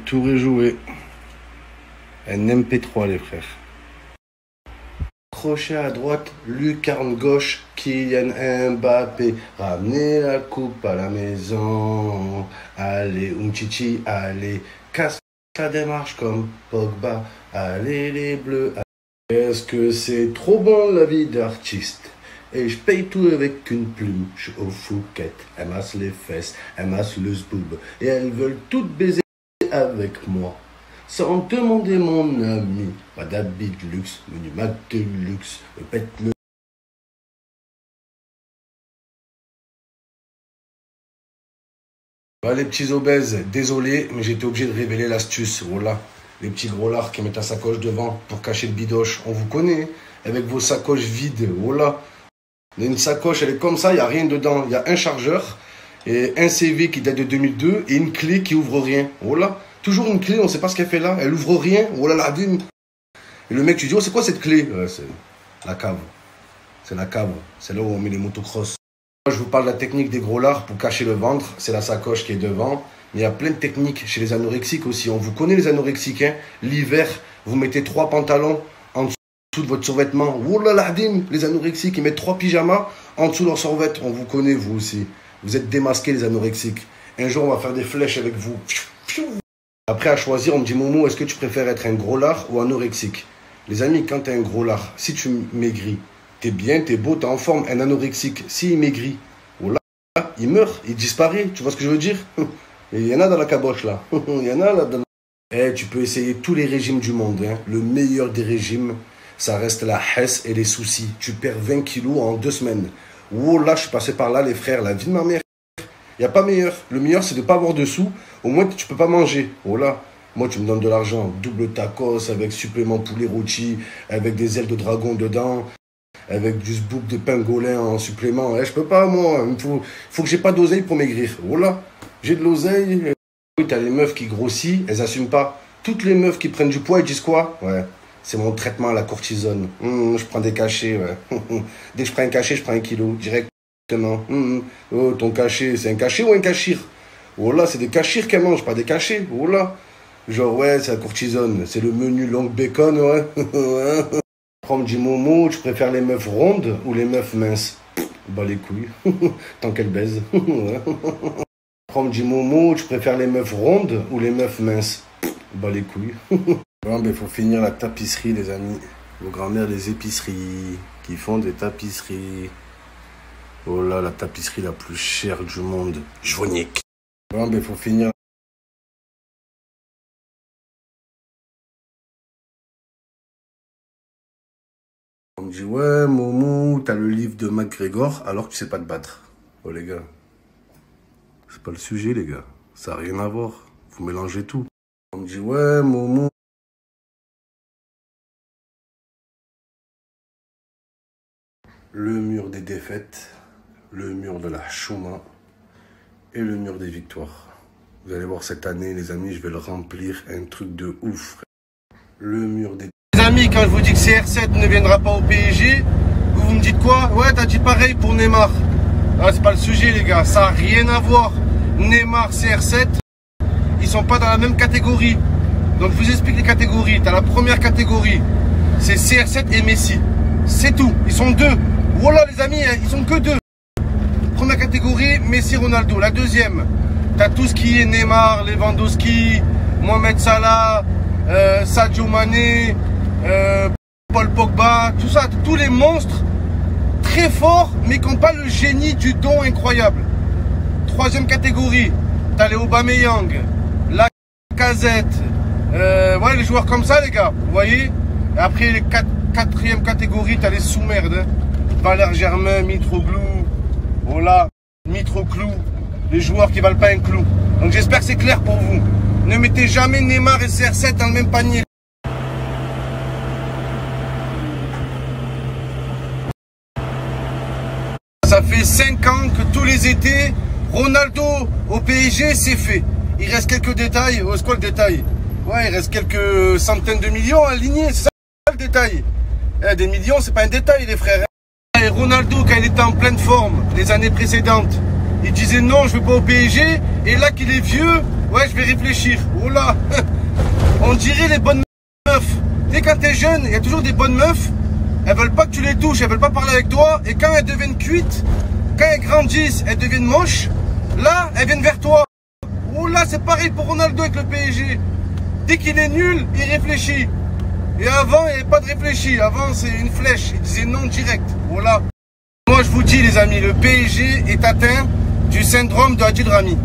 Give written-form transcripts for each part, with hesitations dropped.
tour est joué. Un MP3 les frères. Crochet à droite, lucarne gauche, Kylian Mbappé. Ramenez la coupe à la maison. Allez, Umtiti, allez. Casse la démarche comme Pogba. Allez les bleus. Est-ce que c'est trop bon la vie d'artiste? Et je paye tout avec une plume. Je suis au Fouquet. Elles massent les fesses, elles massent le zboob. Et elles veulent toutes baiser avec moi. Sans demander mon ami. Pas d'habit de luxe, menu mat de luxe. Pète le. Bah, les petits obèses, désolé, mais j'étais obligé de révéler l'astuce. Voilà. Les petits gros lards qui mettent la sacoche devant pour cacher le bidoche. On vous connaît, avec vos sacoches vides. Voilà. Une sacoche, elle est comme ça, il n'y a rien dedans. Il y a un chargeur, et un CV qui date de 2002 et une clé qui ouvre rien. Voilà. Toujours une clé, on ne sait pas ce qu'elle fait là. Elle ouvre rien. Voilà la dîme. Et le mec, tu dis, oh, c'est quoi cette clé? C'est la cave. C'est la cave. C'est là où on met les motocross. Moi, je vous parle de la technique des gros lards pour cacher le ventre. C'est la sacoche qui est devant. Mais il y a plein de techniques chez les anorexiques aussi. On vous connaît les anorexiques. Hein. L'hiver, vous mettez 3 pantalons en dessous de votre survêtement. Oh là là, les anorexiques, ils mettent 3 pyjamas en dessous de leur survêt. On vous connaît, vous aussi. Vous êtes démasqués, les anorexiques. Un jour, on va faire des flèches avec vous. Après, à choisir, on me dit, Momo, est-ce que tu préfères être un gros lard ou anorexique? Les amis, quand tu es un gros lard, si tu maigris, tu es bien, tu es beau, tu es en forme. Un anorexique, s'il maigrit, oh là, il meurt, il disparaît. Tu vois ce que je veux dire? Il y en a dans la caboche, là. Il y en a là. Tu peux essayer tous les régimes du monde. Hein. Le meilleur des régimes, ça reste la hesse et les soucis. Tu perds 20 kilos en 2 semaines. Oh là, je suis passé par là, les frères, la vie de ma mère. Il n'y a pas meilleur. Le meilleur, c'est de ne pas avoir de sous. Au moins, tu ne peux pas manger. Oh là, moi, tu me donnes de l'argent. Double tacos avec supplément poulet rôti, avec des ailes de dragon dedans, avec du zbouk de pangolin en supplément. Je peux pas, moi. Il faut que j'ai pas d'oseille pour maigrir. Oh là, j'ai de l'oseille. Tu as les meufs qui grossissent, elles n'assument pas. Toutes les meufs qui prennent du poids, elles disent quoi? Ouais, c'est mon traitement à la cortisone. Je prends des cachets, ouais. Dès que je prends un cachet, je prends 1 kilo, direct. Oh, ton cachet, c'est un cachet ou un cachir? Oh là, c'est des cachirs qu'elle mange, pas des cachets. Oh là. Genre, ouais, c'est la cortisone. C'est le menu long bacon, ouais. Après, on me dit, Momo, tu préfères les meufs rondes ou les meufs minces? Bah, les couilles. Tant qu'elles baisent. Après, on me dit, Momo, tu préfères les meufs rondes ou les meufs minces? Bah, les couilles. Bon, ben, faut finir la tapisserie, les amis. Vos grand-mères des épiceries qui font des tapisseries. Oh là, la tapisserie la plus chère du monde. Joignic. Bon, ben, faut finir. On me dit, ouais, Momo, t'as le livre de McGregor alors que tu sais pas te battre. Oh, les gars. C'est pas le sujet, les gars. Ça n'a rien à voir. Vous mélangez tout. On me dit, ouais, Momo. Le mur des défaites. Le mur de la chouma et le mur des victoires. Vous allez voir cette année, les amis, je vais le remplir, un truc de ouf. Le mur des... Les amis, quand je vous dis que CR7 ne viendra pas au PSG, vous me dites quoi? Ouais, t'as dit pareil pour Neymar. Ah, c'est pas le sujet, les gars, ça n'a rien à voir. Neymar, CR7, ils sont pas dans la même catégorie. Donc je vous explique les catégories. T'as la première catégorie, c'est CR7 et Messi. C'est tout, ils sont 2. Voilà les amis, ils sont que 2. Première catégorie, Messi, Ronaldo. La deuxième, tu as tout ce qui est Neymar, Lewandowski, Mohamed Salah, Sadio Mané, Paul Pogba, tout ça, tous les monstres très forts, mais qui n'ont pas le génie du don incroyable. Troisième catégorie, tu as les Aubameyang, Lacazette, ouais, les joueurs comme ça, les gars, vous voyez. Et après, les quatrième catégorie, tu as les sous-merdes, hein. Valère Germain, Mitroglou. Voilà, Mitroglou, les joueurs qui valent pas un clou. Donc j'espère que c'est clair pour vous. Ne mettez jamais Neymar et CR7 dans le même panier. Ça fait 5 ans que tous les étés, Ronaldo au PSG, c'est fait. Il reste quelques détails. Oh, c'est quoi le détail? Ouais, il reste quelques centaines de millions alignés. C'est ça le détail. Des millions, c'est pas un détail, les frères. Et Ronaldo, quand il était en pleine forme les années précédentes, il disait non, je ne veux pas au PSG. Et là qu'il est vieux, Ouais, je vais réfléchir. Oh là. On dirait les bonnes meufs. Tu sais, quand t'es jeune, il y a toujours des bonnes meufs. Elles veulent pas que tu les touches, elles veulent pas parler avec toi. Et quand elles deviennent cuites, quand elles grandissent, elles deviennent moches. Là, elles viennent vers toi. Oh là, c'est pareil pour Ronaldo avec le PSG. Dès qu'il est nul, il réfléchit. Et avant, il n'y avait pas de réfléchi. Avant, c'est une flèche. Il disait non direct. Voilà. Moi, je vous dis, les amis, le PSG est atteint du syndrome de Adil Rami.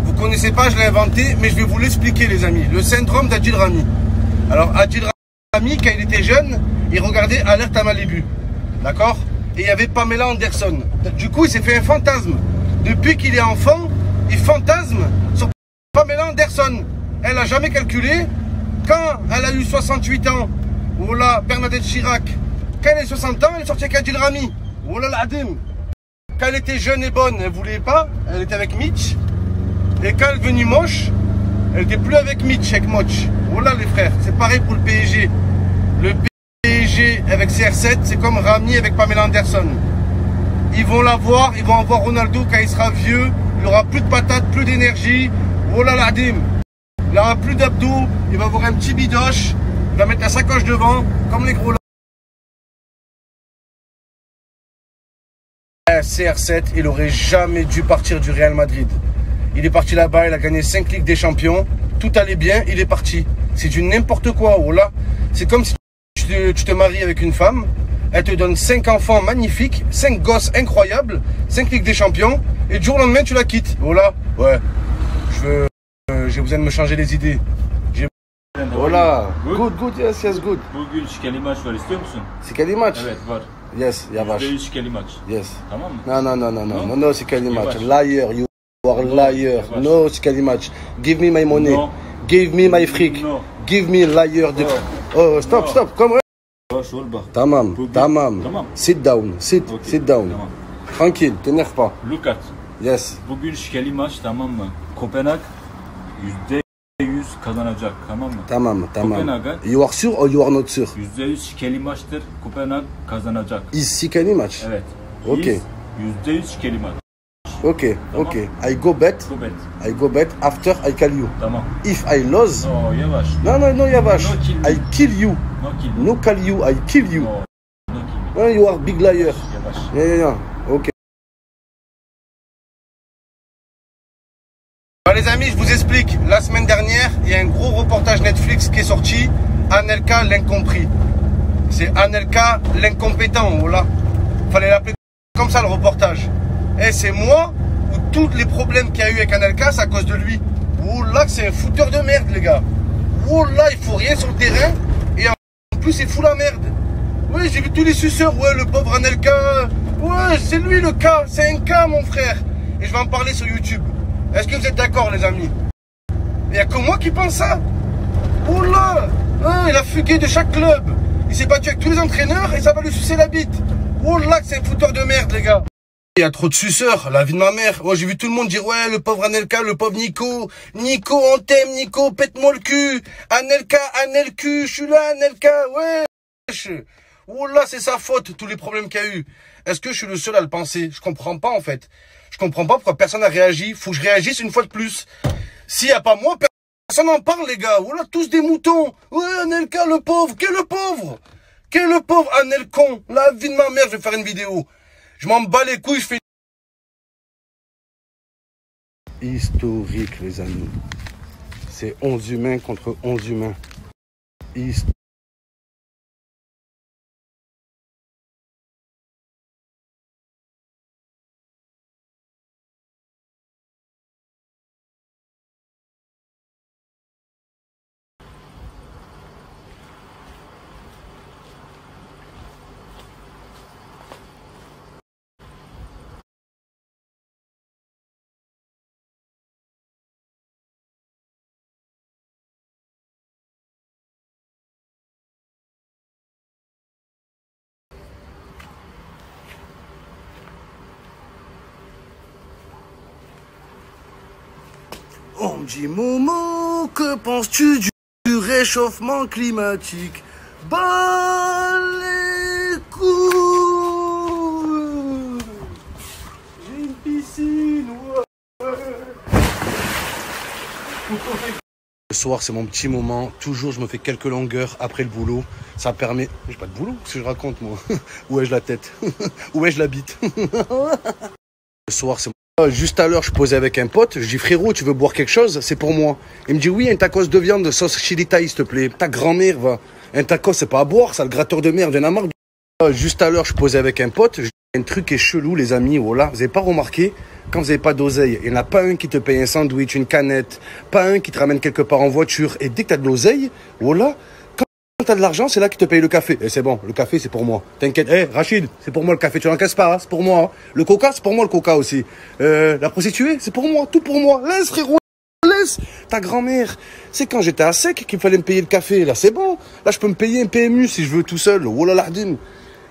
Vous connaissez pas, je l'ai inventé, mais je vais vous l'expliquer, les amis. Le syndrome d'Adil Rami. Alors, Adil Rami, quand il était jeune, il regardait Alerte à Malibu. D'accord? Et il y avait Pamela Anderson. Du coup, il s'est fait un fantasme. Depuis qu'il est enfant, il fantasme sur Pamela Anderson. Elle n'a jamais calculé. Quand elle a eu 68 ans, voilà, Bernadette Chirac. Quand elle a 60 ans, elle est sortie avec Adil Rami. Voilà l'Adim. Quand elle était jeune et bonne, elle ne voulait pas. Elle était avec Mitch. Et quand elle est devenue moche, elle n'était plus avec Mitch, avec Moch. Voilà les frères, c'est pareil pour le PSG. Le PSG avec CR7, c'est comme Rami avec Pamela Anderson. Ils vont l'avoir, ils vont avoir Ronaldo quand il sera vieux. Il n'aura plus de patates, plus d'énergie. Voilà l'Adim. Il n'aura plus d'abdos, il va avoir un petit bidoche, il va mettre la sacoche devant, comme les gros là. CR7, il aurait jamais dû partir du Real Madrid. Il est parti là-bas, il a gagné 5 Ligues des Champions, tout allait bien, il est parti. C'est du n'importe quoi, oh là. C'est comme si tu te maries avec une femme, elle te donne 5 enfants magnifiques, 5 gosses incroyables, 5 Ligues des Champions, et du jour au lendemain tu la quittes. Oh là, ouais, j'ai besoin de me changer les idées. Voilà. Good, yes, good. Bugün şikeli maç var, istiyor musun? Şikeli maç? Evet, var. Yes, yavaş. %100 şikeli maç. Yes. Tamam mı? No, şikeli maç. Yavaş. Liar, you are liar. Yavaş. No, şikeli maç. Give me my money. No. Give me my freak. No. Give me liar. No. Oh, stop. Come on. Yavaş ol bak. Tamam. Tamam. Sit down. Sit down. Tamam. Tranquille, t'énerve pas. Look at. Yes. Bugün şikeli maç, tamam mı? Kopenhag %100 kazanacak, tamam mı? Tamam. Kopenhag'a You are sure or you are not sure? %100 şikeli maçtır. Kopenhag kazanacak. Is şikeli maç? Evet. Okay. %100 şikeli maç. Okay. I go bet. Go bet. After I call you. Tamam. If I lose. No, yavaş. No, yavaş. No kill me. I kill you. No kill me. No call you. I kill you. No kill me. No, you are big liar. Yavaş. Yeah. Ok. Les amis, je vous explique. La semaine dernière, il y a un gros reportage Netflix qui est sorti. Anelka l'incompris. C'est Anelka l'incompétent. Voilà. Fallait l'appeler comme ça le reportage. Et c'est moi ou tous les problèmes qu'il y a eu avec Anelka, c'est à cause de lui. Oh là, c'est un fouteur de merde, les gars. Oh là, il faut rien sur le terrain. Et en plus, il fout la merde. Oui, j'ai vu tous les suceurs. Ouais, le pauvre Anelka. Ouais, c'est lui le cas. C'est un cas, mon frère. Et je vais en parler sur YouTube. Est-ce que vous êtes d'accord, les amis? Il n'y a que moi qui pense ça. Oh là, il a fugué de chaque club. Il s'est battu avec tous les entraîneurs et ça va lui sucer la bite. Oh là, c'est un fouteur de merde, les gars. Il y a trop de suceurs, la vie de ma mère. Moi, j'ai vu tout le monde dire, ouais, le pauvre Anelka, le pauvre Nico. Nico, on t'aime, Nico, pète-moi le cul. Anelka, je suis là, Anelka, ouais. Oh là, c'est sa faute, tous les problèmes qu'il y a eu. Est-ce que je suis le seul à le penser? Je comprends pas, en fait. Je comprends pas pourquoi personne n'a réagi. Faut que je réagisse une fois de plus. S'il n'y a pas moi, personne n'en parle, les gars. Voilà, tous des moutons. Ouais, Anelka, le pauvre. Quel le pauvre? Quel le pauvre Anelcon? La vie de ma mère, je vais faire une vidéo. Je m'en bats les couilles, je fais... Historique, les amis. C'est 11 humains contre 11 humains. On me dit Momo, que penses-tu du réchauffement climatique? Bah les couilles. J'ai une piscine, ouais. Le soir, c'est mon petit moment. Toujours, je me fais quelques longueurs après le boulot. Ça permet... J'ai pas de boulot, qu'est-ce que je raconte, moi? Où ai-je la tête? Où ai-je la bite? Le soir, c'est... Juste à l'heure, je posais avec un pote. Je dis, frérot, tu veux boire quelque chose? C'est pour moi. Il me dit, oui, un tacos de viande, sauce chili thai, s'il te plaît. Ta grand-mère, va. Un tacos, c'est pas à boire, ça, le gratteur de merde. Y'en a marre. Juste à l'heure, je posais avec un pote. Un truc est chelou, les amis. Voilà. Vous avez pas remarqué? Quand vous n'avez pas d'oseille, il n'y en a pas un qui te paye un sandwich, une canette, pas un qui te ramène quelque part en voiture. Et dès que tu as de l'oseille, voilà, quand tu as de l'argent, c'est là qu'il te paye le café. Et c'est bon, le café, c'est pour moi. T'inquiète. Hé, Rachid, c'est pour moi le café, tu n'encaisses pas, hein, c'est pour moi. Hein. Le coca, c'est pour moi le coca aussi. La prostituée, c'est pour moi, tout pour moi. Laisse, frérot, laisse. Ta grand-mère, c'est quand j'étais à sec qu'il fallait me payer le café. Là, c'est bon. Là, je peux me payer un PMU si je veux tout seul. Oh là là,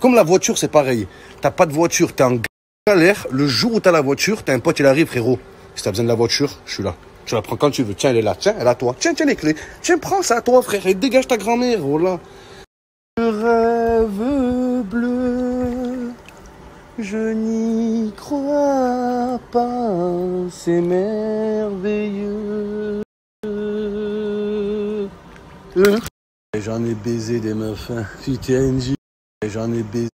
comme la voiture, c'est pareil. T'as pas de voiture, t'es en galère. Le jour où t'as la voiture, t'as un pote, il arrive, frérot. Si t'as besoin de la voiture, je suis là. Tu la prends quand tu veux. Tiens, elle est là. Tiens, elle est à toi. Tiens, tiens les clés. Tiens, prends ça à toi, frère. Et dégage ta grand-mère. Voilà. Rêve bleu, je n'y crois pas. C'est merveilleux. J'en ai baisé des meufs. Hein. Putain, j'en ai baisé.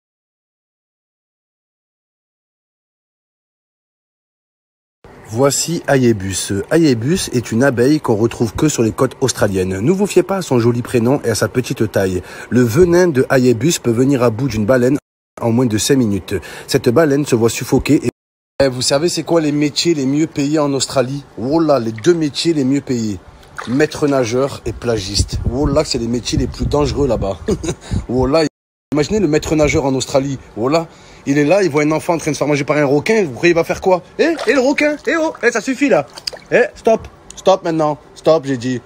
Voici Ayébus. Ayébus est une abeille qu'on retrouve que sur les côtes australiennes. Ne vous fiez pas à son joli prénom et à sa petite taille. Le venin de Ayébus peut venir à bout d'une baleine en moins de 5 minutes. Cette baleine se voit suffoquer et... Vous savez c'est quoi les métiers les mieux payés en Australie? Oh là, les 2 métiers les mieux payés. Maître nageur et plagiste. Oh là, c'est les métiers les plus dangereux là-bas. Oh là, imaginez le maître nageur en Australie. Oh là. Il est là, il voit un enfant en train de se faire manger par un requin. Vous croyez il va faire quoi? Le requin? Oh, ça suffit là. Stop. Stop maintenant. Stop, j'ai dit.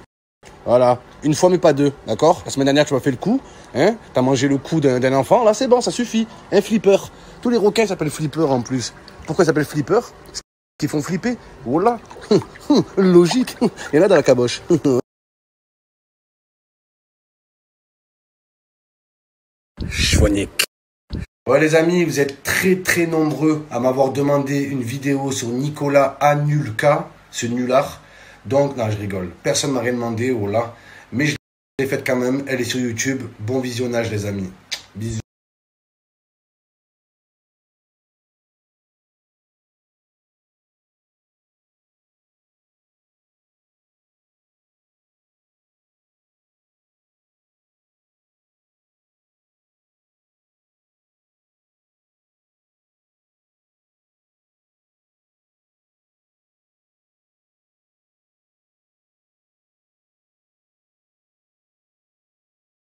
Voilà. Une fois mais pas deux, d'accord? La semaine dernière, tu m'as fait le coup. Hein? T'as mangé le coup d'un enfant. Là, c'est bon, ça suffit. Un flipper. Tous les requins s'appellent flipper en plus. Pourquoi ils s'appellent flipper? Parce qu'ils font flipper. Voilà. Logique. Il y en a dans la caboche. Chouanique. Ouais les amis, vous êtes très nombreux à m'avoir demandé une vidéo sur Nicolas Anulka, ce nulard. Donc, non, je rigole. Personne m'a rien demandé, voilà. Mais je l'ai faite quand même, elle est sur YouTube. Bon visionnage les amis. Bisous.